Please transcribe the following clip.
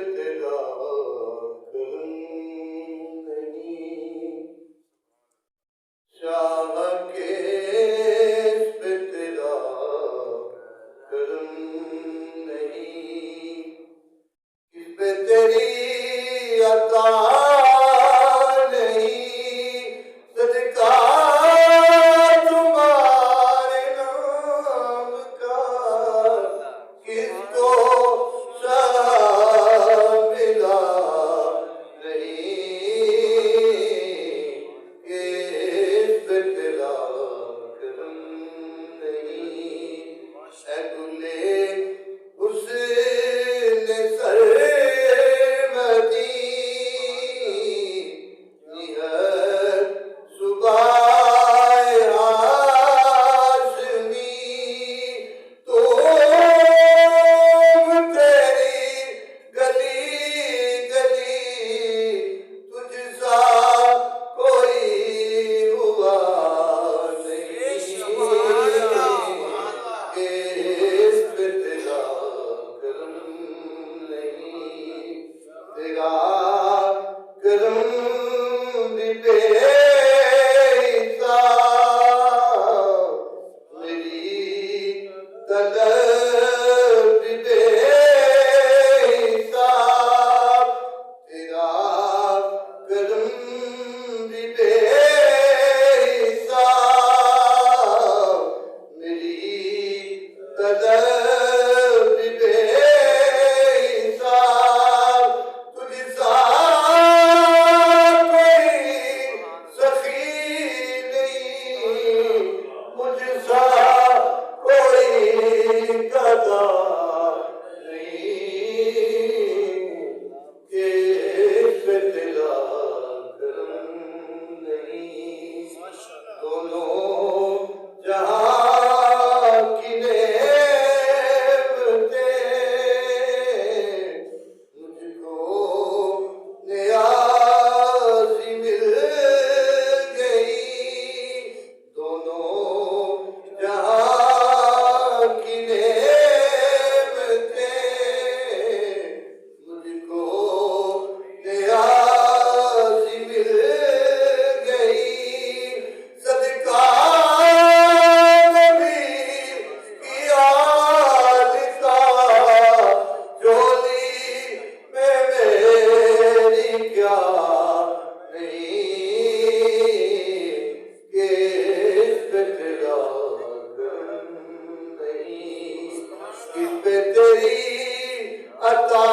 तेरा करम नहीं, शाह के इस पे तेरा करम नहीं, इस पे तेरी अता नहीं, सदका तुम्हारे नाम का किसको मिला नहीं, इस पे तेरा करम नहीं। ऐ गुले उसने सरमदी निहर सुबह हाशमी, तुम तेरी गली गली तुझसा कोई हुआ नहीं, इस पे तेरा करम नहीं, तेरा करम भी बेहिसाब, मेरी तलब भी बेहिसाब, तेरा करम भी बेहिसाब, मेरी तलब भी बेहिसाब, तुझसा कोई सखी नहीं, मुझसा कोई गदा नहीं, इस पे तेरा करम नहीं। दोनों जहां की नेमतें मुझको नियाज़ी मिल गई, दोनों जहां की नेमतें मुझको नियाज़ी मिल गई, सदका नबी की आल का झोली में मेरी क्या नहीं, किस पे तेरा करम नहीं, किस पे तेरी अता